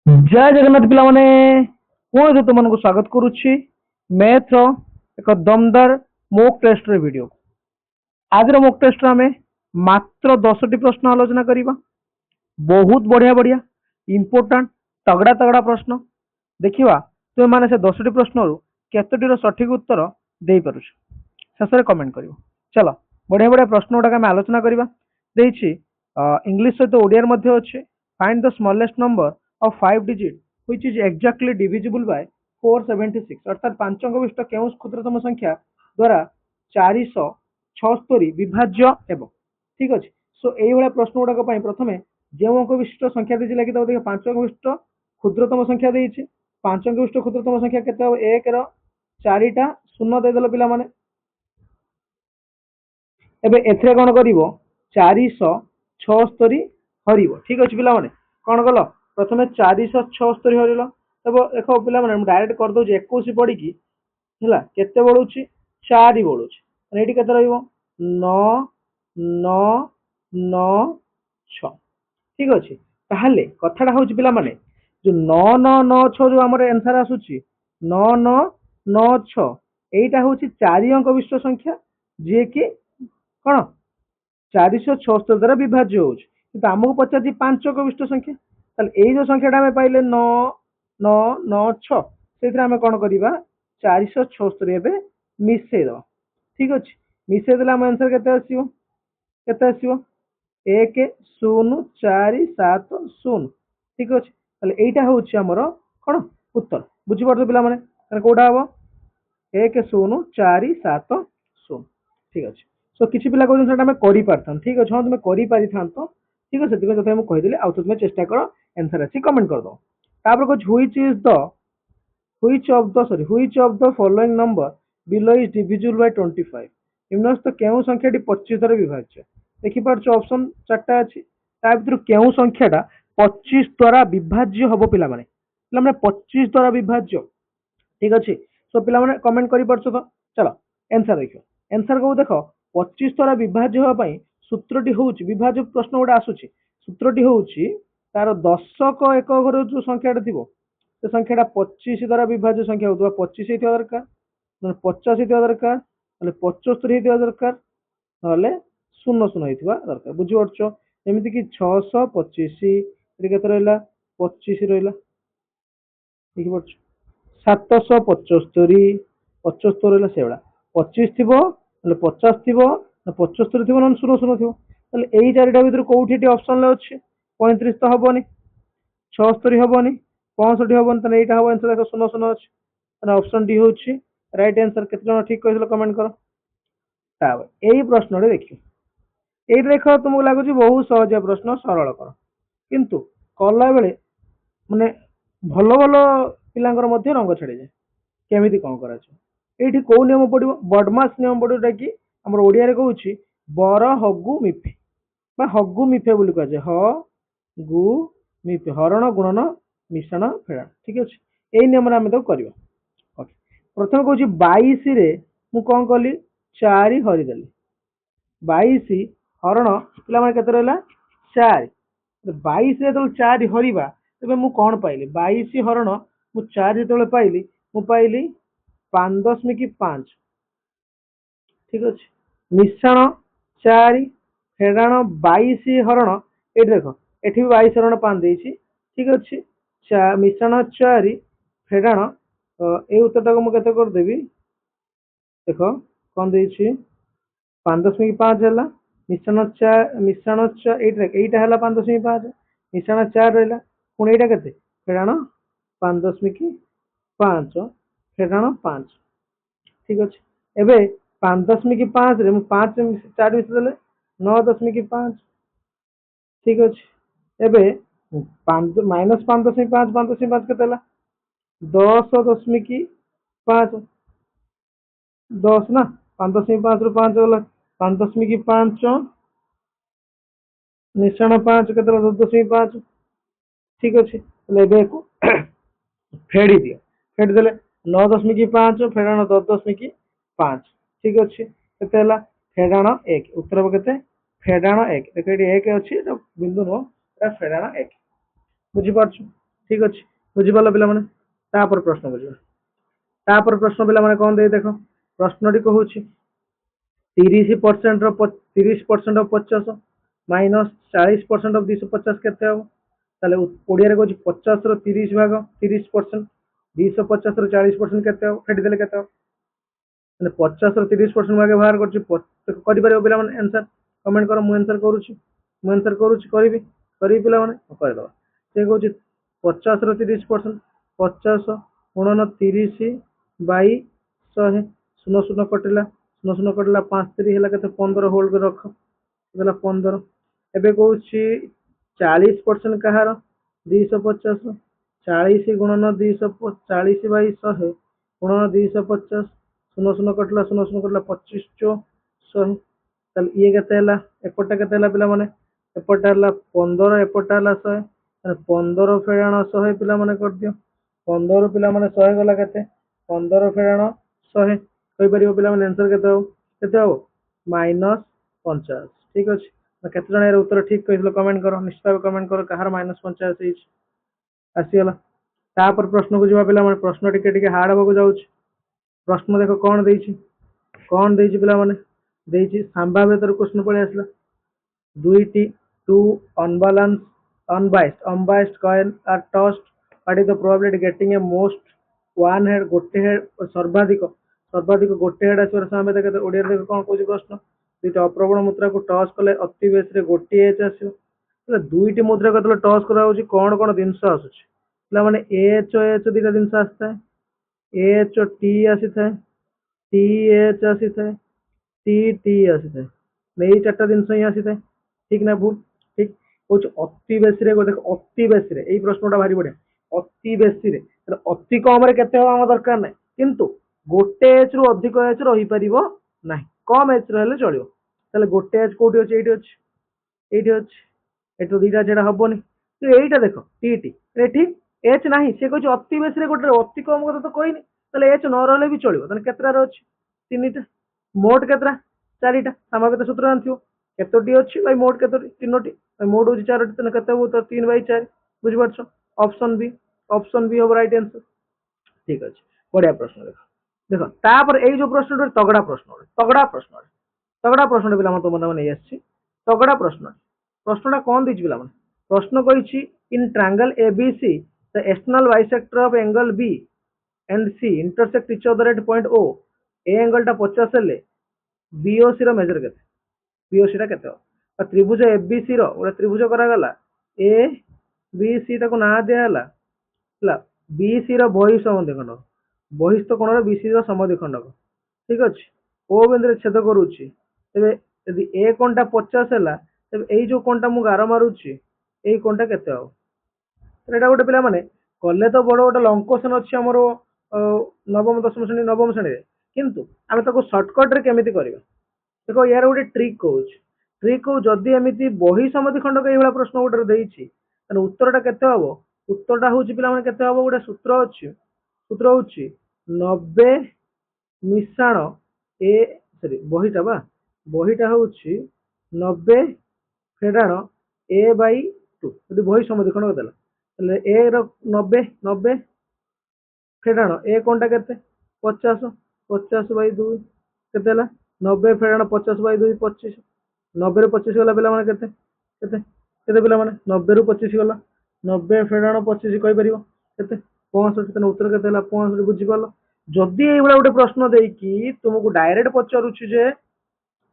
जय जगन्नाथ पिला माने पुणी तुमको स्वागत करुच्ची मैथ रो एक दमदार मॉक टेस्ट रे वीडियो। आज मॉक टेस्ट आम मात्र 10टी प्रश्न आलोचना करवा। बहुत बढ़िया बढ़िया इंपोर्टाट तगड़ा तगड़ा प्रश्न देखा तुम मैंने से 10टी प्रश्न केतोटी सठिक उत्तर दे पार शेष कमेंट कर। चलो बढ़िया बढ़िया प्रश्न गुड़ाक आम आलोचना करवा। इंग्लिश सहित ओडिया अच्छे। Find the smallest number of 5 digit which is exactly divisible by 476 अर्थात पांच अंक विशिष्ट केउं क्षुद्रतम संख्या द्वारा 476 विभाज्य एवं ठीक अच्छे। सो यही भाया प्रश्न गुड़ाक प्रथम जो अंक विशिष्ट संख्या दी लगे देखिए पांच अंक विशिष्ट क्षुद्रतम संख्या देती पांच अंक विशिष्ट क्षुद्रतम संख्या के एक चारिटा शून्य देदेल पिला माने एबे एथरे कौन कर 476 हर ठीक अच्छे पिला माने कौन कल प्रथम 476 हरल तब देख पे डायरेक्ट करदे 21 पड़ी के बढ़ू 4 बढ़ू ये के 9 9 9 6 ठीक अच्छे। ताहले कथाटा हूँ पिला माने जो 9 9 9 6 जो आम आंसर आसूची 9 9 9 6 यहीटा हूँ 4 अंक विशिष्ट संख्या जी कि कौन 476 द्वारा विभाज्य होमको पचार 5 अंक विशिष्ट संख्या ये जो संख्याटा आम पाइले 9 9 9 6 से आम कौन करवा 476 एवं मिसेद ठीक अच्छे। मिसेदे आम आंसर के 1 0 4 7 0 ठीक अच्छे। यहीटा हूँ आमर कौन उत्तर बुझीपार पिला माने कौटा हम 1 0 4 7 0 ठीक अच्छे। सो किसी पिला कहते आम कर ठीक अच्छे। हाँ तुम कर ठीक है से मुझे कहीदेली आउ तुम चेष्टा कर आंसर अच्छी कमेंट कर दो। तापर कुछ which of the following number below is divisible by 25 निम्नस्थ केउ संख्याटी 25 द्वारा विभाज्य देखि पारछ ऑप्शन चारटा अछि ता भितर केउ संख्याटा 25 द्वारा विभाज्य हबो पिला माने 25 द्वारा विभाज्य ठीक अछि। सो पिला माने कमेंट करि पारछ तो चलो आंसर देखो आंसर को देखो 25 द्वारा विभाज्य होबा पई सूत्रटी होउची विभाज्य प्रश्न गोटे आसुची सूत्रटी होउची तार दशक एक घर जो संख्याटा थी से संख्याटा 25 द्वारा विभाज्य संख्या होता 25 होता दरकार 50 होता दरकार 75 होता दरकार ना 0 0 होता दरकार बुझीपार एमती कि 625 के रहा 25 रहा देखिए 775 75 रहा से 25 थी 50 थी 75 थी ना 0 0 थी यही चारिटा भर कौटी ऑप्शन अच्छे 35 तो हेनी 76 हेनी 65 हेनी यहाँ हम आंसर देख 0 0 अच्छे ऑप्शन डी हूँ राइट आंसर केते जन ठीक कह कमेंट कर। यही प्रश्न देख ये देख तुमको लगुच बहुत सहज प्रश्न सरल कर किंतु कला बेले माने भल भल पिलांकर रंग छाड़ी जाए केमी कौन कर ये कौ नियम पड़ो बडमास नियम पड़ोटा कि आम ओडिया कहूँ बर हगु मिफे हगु मिफे बोली कहुए ह गु मिफे हरण गुणन मिश्रण फेड़ा ठीक अच्छे। यही नियम आम करवा प्रथम कहूँ 22 मु कौन कली 4 हरिदेली 22 हरण पे के रहा 4 22 जो 4 हरवा तेज मुझे कौन पाइली 22 हरण मु 4 जो पाइली मु पाइली 5.5 ठीक अच्छे मिश्रण 4 फेड़ाण 22 हरण ये देख ये भी 22 हरण 5 देती ठीक अच्छे मिश्रण 4 फेड़ाण ये उत्तरटा को मुझे करदेवी देख कौन दे 5.5 है मिश्रण 4 यहीटा है 5.5 मिश्रण 4 रहा पुणी यहाँ के फेड़ाण 5.5 फेड़ाण 5 ठीक अच्छे। एवं 5.5 रे 5 4 मिसेदेले 9.5 ठीक अच्छे। एवं माइनस 5.5 5.5 के 10.5 10 ना 5.5 रू 5 गला 5.5 मिश्रण 5 के 10.5 ठीक अच्छे। फेड़ी दियो फेड़ी देले 9.5 फेड़ाण 10.5 ठीक अच्छे के फेड़ाण 1 उत्तर हम के फेड़ाण 1 देख ये 1 अच्छी बिंदु नुह फेड़ाण 1 बुझीपार ठीक अच्छे बुझीपाल पे तापर प्रश्न बुझ तापर प्रश्न पे कौन दे देख प्रश्नटी कहूँ 30% 30% ऑफ 50 माइनस 40% ऑफ 250 केते हम ताले ओडिया रे कहूँ 50 रो 30 भाग 30% 250 रो 40% केते हम फेटी देले केते हम माने 50 रो 30% भागे बाहर करछि करि परिबो पिला माने आंसर कमेंट करो मु आंसर करूछि करी पिला माने कर दबा से कहूँ 50 रो 30% 50 गुणन 30 बाई 100 शून्य शून्य कटिला शून्य शून्य कटिला 5 3 है के 15 होल्ड कर रख 15 एबे कहूँ 40% कहार 250 40 गुणन 240 बाई 100 गुणन 250 शून्य शून्य कटिला 25 चो 100 ताले ये केते हला एपटा केते हला पिला माने एपटा हला 15 एपटा हला 100 15 फेराण 100 पिला माने कर दियो 15 पिला माने 100 गला केते 15 फेराण 100 कहि परिबो पिला माने आंसर केते हो माइनस 50 ठीक अछि केते जण एकर उत्तर ठीक कहिलो कमेंट करो निश्चित भाव कमेंट करो कहार माइनस 50 हिच आसीगला तापर प्रश्न को जवा पिला माने प्रश्न टिके हार्ड होबो जाउछ प्रश्न देखो कौन देछि पिला माने देछि संभाव्यतर प्रश्न पळे आसला दुईटी to unbiased coin are tossed what is the probability getting a most one head गोटे हेड सर्वाधिक गोटे हेड आसवर संभाव्यता केते ओडिया रे कोन कहूची प्रश्न दुईटा अप्रबल मुद्रा को टॉस कले अति बेस रे गोटे एच आसीबो એટલે ଦୁଇଟି ମୁଦ୍ରା କେତେବେଳେ ଟସ୍ କରାଯାଉଛି କଣ ଜିନିଷ ଆସୁଛି ପିଲାମାନେ ଏଚ୍ ଏଚ୍ ଦୁଇଟା ଜିନିଷ ଆସିଥାଏ ଏଚ୍ ଟି ଆସିଥାଏ ଟି ଏଚ୍ ଆସିଥାଏ ଟି ଟି ଆସିଥାଏ ଏଇ ଚାରିଟା ଜିନିଷ ହିଁ ଆସିଥାଏ ଠିକ ନା ଭୁଲ ଠିକ କହୁଛି ଅତି ବେଶୀରେ ଦେଖ ଅତି ବେଶୀରେ ଏଇ ପ୍ରଶ୍ନଟା ଭାରି ବଢିଆ ଅତି ବେଶୀରେ ଅତି କମରେ କେତେ ହବା ଆମ ଦରକାର ନାହିଁ କିନ୍ତୁ ଗୋଟେ ଏଚ୍ ରୁ ଅଧିକ ଏଚ୍ ରହିପାରିବ ନାହିଁ କମ ଏଚ୍ ରହିଲେ ଚଳିବ ତାହେଲେ ଗୋଟେ ଏଚ୍ କୋଉଠି ଅଛି ଏଇଠି ଅଛି ଏଠୁ ଦୁଇଟା ଯେଟା ହବନି ଏଇଟା ଦେଖ ଟି ଟି ଏଠି ଏଚ୍ ନାହିଁ ସେ କହୁଛି ଅତି ବେଶୀରେ ଗୋଟେ ଅତି କମ କଥା ତ କହିନି ତାହେଲେ ଏଚ୍ ନ ରହିଲେ ବି ଚଳିବ ତାହେଲେ କେତେଟାରେ ଅଛି ତିନିଟା ମୋଟ କେତେଟା ଚାରିଟା ସାମାବେତ ସୂତ୍ର ଜାଣିଥିବ କେତୋଟି ଅଛି ଭାଇ ମୋଟ କେତୋଟି ତିନୋଟି ମୋଟ ହଉଛି ଚାରୋଟି ତାହେଲେ କେତେ ହବ ତ 3/4 ବୁଝିପାରୁଛ ଅପସନ ବି ହବ ରାଇଟ आंसर ठीक ଅଛି ବଢିଆ ପ୍ରଶ୍ନ ଦେଖ ତାପରେ ଏଇ ଯୋଉ ପ୍ରଶ୍ନଟା ତଗଡା ପ୍ରଶ୍ନ ପିଲାମାନେ ତ ମନେ ନେଇ ଆସିଛି ତଗଡା ପ୍ରଶ୍ନଟା କଣ ଦେଇଛି ପିଲାମାନେ ପ୍ରଶ୍ନ କହିଛି in triangle ABC the external bisector of angle B and C intersect each other at point O A angle टा 50 हेले BOC रो मेजर केते BOC टा केते हो त्रिभुज ABC रो गोटे त्रिभुज करा गला ABC टा को ना दिया हला BC रो बहिः समद्विखंड बहिस्थ कोण रो BC रो समद्विखंड ठीक अछि O बिंदु रे छेद करूची तबे यदि ए कोणटा 50 हला तबे एई जो कोणटा मु गार मारुची एई कोणटा केते हो एटा गोटे पिला माने कले तो बड़ गोटे लंग क्वेश्चन अछि हमरो नवम दशम श्रेणी नवम श्रेणी रे किंतु आमे ताको शॉर्टकट रे केमिति करबा देखो यार गोटे ट्रिक को जदि एमिति बही समद्विखंड को एइबला प्रश्न गोटे देइछि तने उत्तरटा केते हबो उत्तरटा होउछि पिला माने केते हबो गोटे सूत्र होउछि 90 मिश्रण ए सॉरी बहीटा होउछि 90 फेडाण ए बाई 2 यदि बही समद्विखंड देला ताले ए रो 90 फेडाण ए कोणटा केते 50 बाई 2 केते हला 90 फेडाण 50 बाई 2 25 90 ରୁ 25 गला पिला माने केते पिला माने 90 ରୁ 25 गला 90 फेडाण 25 कहि परिबो केते 65 तने उत्तर केते हला 65 बुझि पालो जदि एई बडा गोटे प्रश्न देई कि तुमको डायरेक्ट पचारुछि जे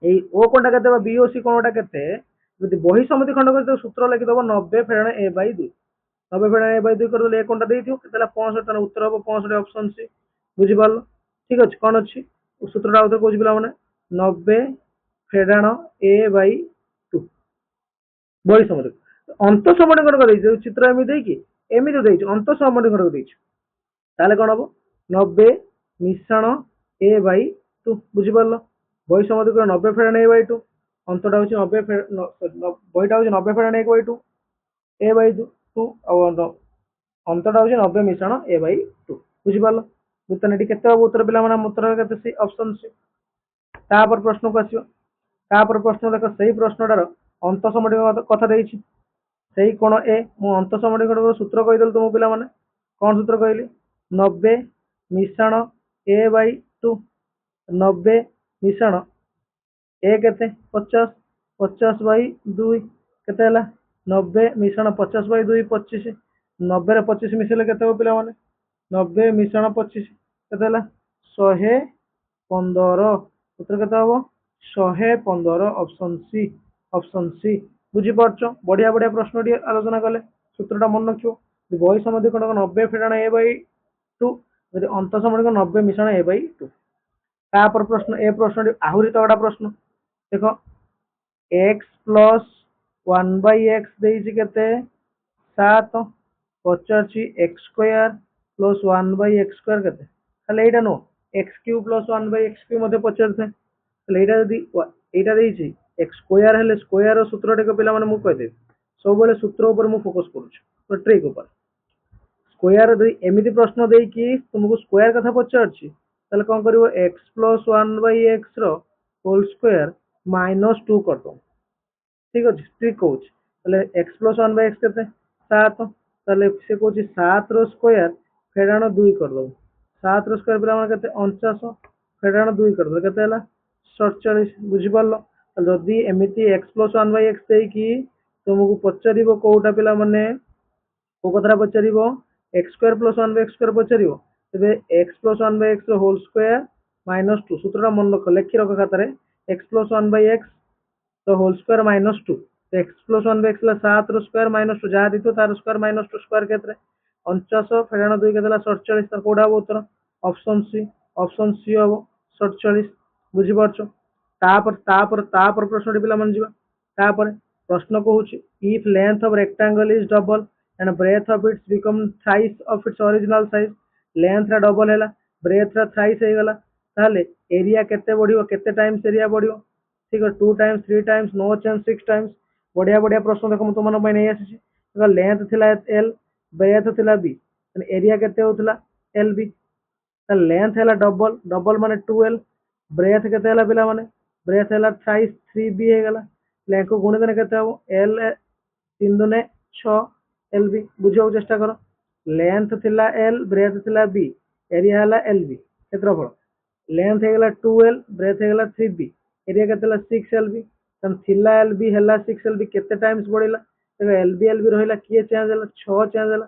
एई ओ कोणटा केते बा बीओसी कोणटा केते यदि बही समद्विखंड को सूत्र लिखि दबो 90 फेडाण ए बाई 2 90 फेडाण ए बाई 2 कर देले ए कोणटा देइथियो केते हला 65 तने उत्तर हबो 65 ऑप्शन सी बुझि पालो ठीक अछि कोन अछि सूत्रटा उत्तर कोजि पिला माने 90 फेडाण ए बाई 2 बही समद्विखंड अंत समद्विखंड को देइछ चित्र एमि देइछ अंत समद्विखंड को देइछ ताले कोन हबो 90 मिश्रण ए बाई 2 बुझि पालो बही समद्विखंड 90 फेडाण ए बाई 2 अंतटा होछि 90 बहीटा होछि 90 फेडाण ए बाई 2 ए बाई 2 अंतटा होछि 90 मिश्रण ए बाई 2 बुझि पालो बुतनेटी केते हबो उत्तर पिला माने उत्तर केते सी ऑप्शन सी तापर प्रश्न को आसीबो तापर प्रश्न देखो सही प्रश्नटार अंत समद्विखंड कथा देइछि ସେଇ କୋଣ ଏ ମୁଁ ଅନ୍ତ ସମକୋଣର ସୂତ୍ର କହିଦେଲି ତୁମ ପିଲାମାନେ। କ'ଣ ସୂତ୍ର କହିଲି? 90 ମିଶାଣ ଏ ବାଇ 2। 90 ମିଶାଣ ଏ କେତେ? 50। 50 ବାଇ 2 କେତେ ହେଲା? 90 ମିଶାଣ 50 ବାଇ 2 25। 90 ରେ 25 ମିଶେଇଲେ କେତେ ହେବ ପିଲାମାନେ? 90 ମିଶାଣ 25 କେତେ ହେଲା? 115। ଉତ୍ତର କେତେ ହବ? 115। Option C. Option C. ବୁଝିପାରୁଛ? ବଢିଆ ବଢିଆ ପ୍ରଶ୍ନ ଟିକେ ଆଲୋଚନା କଲେ। ସୂତ୍ରଟା ମନେ ରଖିବ। ବହି ସମଧି କ'ଣ 90 ଫେଡାଣ ଏ ବାଇ 2, ଯଦି ଅନ୍ତ ସମଧିକ 90 ମିଶାଣ ଏ ବାଇ 2। ତାପରେ ପ୍ରଶ୍ନ, ଏ ପ୍ରଶ୍ନଟି ଆହୁରି ତଗଡ଼ା ପ୍ରଶ୍ନ। ଦେଖ, x ପ୍ଲସ୍ 1 ବାଇ x ଦେଇଛି କେତେ? 7। ପଚାରୁଛି x square plus 1 by x square କେତେ? ତାହେଲେ ଏଇଟା ନୁହଁ, x cube plus 1 by x cube ମଧ୍ୟ ପଚାରିଥାଏ। ତାହେଲେ ଏଇଟା ଯଦି ଏଇଟା ଦେଇଛି x ସ୍କୋୟାର ହେଲେ ସ୍କୋୟାର ସୂତ୍ର ଟିକେ ପିଲାମାନେ ମୁଁ କହିଦେବି। ସବୁବେଳେ ସୂତ୍ର ଉପରେ ମୁଁ ଫୋକସ୍ କରୁଛି, ଟ୍ରିକ୍ ଉପରେ। ସ୍କୋୟାର ଯଦି ଏମିତି ପ୍ରଶ୍ନ ଦେଇକି ତୁମକୁ ସ୍କୋୟାର କଥା ପଚାରୁଛି, ତାହେଲେ କ'ଣ କରିବ? x ପ୍ଲସ୍ 1 ବାଇ x ର ହୋଲ୍ ସ୍କୋୟାର -2 କରିଦେବ। ଠିକ୍ ଅଛି, ଟ୍ରିକ୍ କହୁଛି। ତାହେଲେ x ପ୍ଲସ୍ 1 ବାଇ x କେତେ? 7। ତାହେଲେ ସେ କହୁଛି 7 ର ସ୍କୋୟାର ଫେଡାଣ 2 କରିଦେବ। 7 ର ସ୍କୋୟାର ପିଲାମାନେ କେତେ? 49। ଫେଡାଣ 2 କରିଦେବ କେତେ ହେଲା? 47। ବୁଝିପାରିଲ? ଯଦି ଏମିତି x ପ୍ଲସ୍ 1 ବାଇ x ଦେଇକି ତୁମକୁ ପଚାରିବ କୋଉଟା ପିଲାମାନେ, କୋଉ କଥାଟା ପଚାରିବ? x square plus 1 by x square ପଚାରିବ, ତେବେ x ପ୍ଲସ୍ 1 ବାଇ x ର ହୋଲ୍ ସ୍କୋୟାର -2। ସୂତ୍ରଟା ମନେ ରଖ, ଲେଖି ରଖ ଖାତାରେ। x ପ୍ଲସ୍ 1 ବାଇ x ର whole square -2। x plus 1 by x ହେଲା 7 ର ସ୍କୋୟାର -2, ଯାହା ଦେଇଥିବ ତାର ସ୍କୋୟାର -2 ସ୍କୋୟାର କେତେ? 49। ଫେଡାଣ 2 କେତେ ହେଲା? 47। ତାର କୋଉଟା ହବ ଉତ୍ତର? Option C. ଅପସନ୍ ସି ହବ 47। ବୁଝିପାରୁଛ? ତାପରେ ପ୍ରଶ୍ନଟି ପିଲାମାନେ ଯିବା। ତାପରେ ପ୍ରଶ୍ନ କହୁଛି, if length of rectangle is double and breadth of it become thrice of its original size, length ଟା ଡବଲ ହେଲା, breadth ଟା thrice ହେଇଗଲା, ତାହେଲେ ଏରିଆ କେତେ ବଢିବ? କେତେ ଟାଇମ୍ସ ଏରିଆ ବଢିବ? ଠିକ ଅଛି, 2 times, 3 times, no chance 6 times। ବଢିଆ ବଢିଆ ପ୍ରଶ୍ନ ଦେଖ ମୁଁ ତୁମମାନଙ୍କ ପାଇଁ ନେଇ ଆସିଛି। ଦେଖ, ଲେନ୍ଥ ଥିଲା L, ବ୍ରେଡଥ ଥିଲା B, ଏରିଆ କେତେ ହଉଥିଲା? LB। ତାହେଲେ ଲେନ୍ଥ ହେଲା ଡବଲ, ଡବଲ ମାନେ 2L। ବ୍ରେଡଥ କେତେ ହେଲା ପିଲାମାନେ? ବ୍ରେଡଥ ହେଲା ଥ୍ରାଇସ୍, 3B ହେଇଗଲା। ୟାକୁ ଗୁଣିଦେଲେ କେତେ ହବ? L 3 ଦୁନେ 6 LB। ବୁଝିବାକୁ ଚେଷ୍ଟା କର। ଲେନ୍ଥ ଥିଲା L, ବ୍ରେଡଥ ଥିଲା B, ଏରିଆ ହେଲା LB। କ୍ଷେତ୍ରଫଳ ଲେନ୍ଥ ହେଇଗଲା 2L, ବ୍ରେଡଥ ହେଇଗଲା 3B, ଏରିଆ କେତେ ହେଲା? 6LB। ତାହେଲେ ଥିଲା LB ହେଲା 6LB, କେତେ ଟାଇମ୍ସ ବଢିଲା? ତେବେ LB ରହିଲା, କିଏ ଚେଞ୍ଜ ହେଲା? 6 ଚେଞ୍ଜ ହେଲା।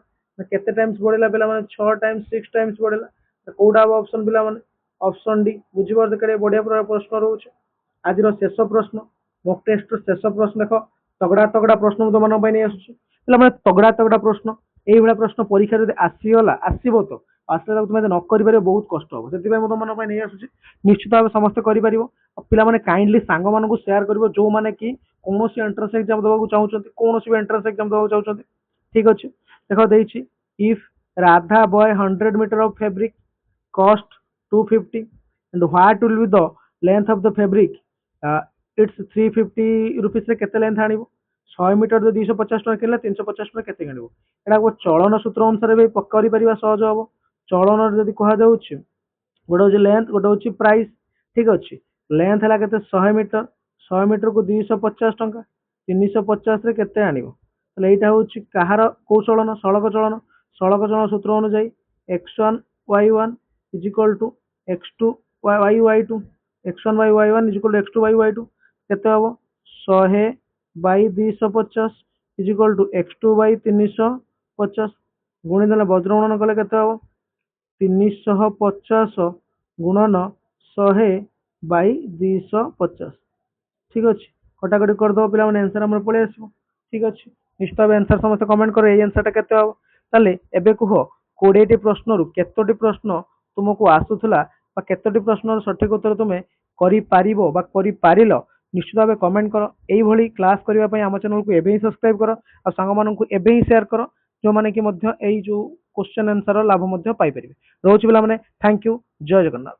କେତେ ଟାଇମ୍ସ ବଢିଲା ପିଲାମାନେ? 6 ଟାଇମ୍ସ, 6 ଟାଇମ୍ସ ବଢିଲା। କୋଉଟା ହବ ଅପସନ୍ ପିଲାମାନେ? Option D. ବୁଝିପାରୁଛ? କେତେ ବଢିଆ ପ୍ରଶ୍ନ ରହୁଛି। ଆଜିର ଶେଷ ପ୍ରଶ୍ନ, ମକ୍ ଟେଷ୍ଟର ଶେଷ ପ୍ରଶ୍ନ। ଦେଖ, ତଗଡ଼ା ତଗଡ଼ା ପ୍ରଶ୍ନ ମୁଁ ତୁମମାନଙ୍କ ପାଇଁ ନେଇ ଆସୁଛି ପିଲାମାନେ। ତଗଡ଼ା ତଗଡ଼ା ପ୍ରଶ୍ନ, ଏଇଭଳିଆ ପ୍ରଶ୍ନ ପରୀକ୍ଷା ଯଦି ଆସିଗଲା, ଆସିବ ତ, ଆସିଲେ ତାକୁ ତୁମେ ଯଦି ନ କରିପାରିବ ବହୁତ କଷ୍ଟ ହବ। ସେଥିପାଇଁ ମୁଁ ତୁମମାନଙ୍କ ପାଇଁ ନେଇ ଆସୁଛି। ନିଶ୍ଚିତ ଭାବେ ସମସ୍ତେ କରିପାରିବ। ପିଲାମାନେ କାଇଣ୍ଡଲି ସାଙ୍ଗମାନଙ୍କୁ ସେୟାର କରିବ, ଯୋଉମାନେ କି କୌଣସି ଏଣ୍ଟ୍ରାନ୍ସ ଏକ୍ଜାମ ଦେବାକୁ ଚାହୁଁଛନ୍ତି, କୌଣସି ବି ଏଣ୍ଟ୍ରାନ୍ସ ଏକ୍ଜାମ ଦେବାକୁ ଚାହୁଁଛନ୍ତି। ଠିକ ଅଛି, ଦେଖ ଦେଇଛି, if Radha buy 100 metre of fabric cost 250 and what will be the length of the fabric, it's 350 rupees ରେ କେତେ ଲେନ୍ଥ ଆଣିବ? 100 ମିଟର ଯଦି 250 ଟଙ୍କା କିଣିଲା, 350 ଟଙ୍କା କେତେ ଆଣିବ? ଏଟା ଚଳନ ସୂତ୍ର ଅନୁସାରେ ବି କରିପାରିବା, ସହଜ ହବ। ଚଳନରେ ଯଦି କୁହାଯାଉଛି, ଗୋଟେ ହଉଛି ଲେନ୍ଥ, ଗୋଟେ ହଉଛି ପ୍ରାଇସ୍। ଠିକ ଅଛି, ଲେନ୍ଥ ହେଲା କେତେ? 100 ମିଟର। 100 ମିଟରକୁ 250 ଟଙ୍କା, 350 ରେ କେତେ ଆଣିବ? ତାହେଲେ ଏଇଟା ହଉଛି କାହାର କୋଉ ଚଳନ? ସଳକ ଚଳନ। ସଳକ ଚଳନ ସୂତ୍ର ଅନୁଯାୟୀ x1 y1 is equal to x2 y2, x1 by y1 is equal to x2 by y2। କେତେ ହବ? 100 by 250 is equal to x2 by 350। ଗୁଣିଦେଲେ ବଜ୍ର ଗୁଣନ କଲେ କେତେ ହବ? 350 ଗୁଣନ 100 by 250। ଠିକ ଅଛି, କଟାକଟି କରିଦେବ ପିଲାମାନେ, ଆନ୍ସର ଆମର ପଳେଇ ଆସିବ। ଠିକ ଅଛି, ନିଶ୍ଚିତ ଭାବେ ଆନ୍ସର ସମସ୍ତେ କମେଣ୍ଟ କର, ଏଇ ଆନ୍ସରଟା କେତେ ହବ? ତାହେଲେ ଏବେ କୁହ, 20ଟି ପ୍ରଶ୍ନରୁ କେତୋଟି ପ୍ରଶ୍ନ ତୁମକୁ ଆସୁଥିଲା, ବା କେତୋଟି ପ୍ରଶ୍ନର ସଠିକ ଉତ୍ତର ତୁମେ କରିପାରିବ ବା କରିପାରିଲ? ନିଶ୍ଚିତ ଭାବେ କମେଣ୍ଟ କର। ଏଇଭଳି କ୍ଲାସ୍ କରିବା ପାଇଁ ଆମ ଚ୍ୟାନେଲକୁ ଏବେ ହିଁ ସବସ୍କ୍ରାଇବ କର, ଆଉ ସାଙ୍ଗମାନଙ୍କୁ ଏବେ ହିଁ ସେୟାର କର, ଯୋଉମାନେ କି ମଧ୍ୟ ଏଇ ଯୋଉ କ୍ୱେଶ୍ଚନ ଆନ୍ସର ଲାଭ ମଧ୍ୟ ପାଇପାରିବେ। ରହୁଛି ପିଲାମାନେ, ଥ୍ୟାଙ୍କ ୟୁ, ଜୟ ଜଗନ୍ନାଥ।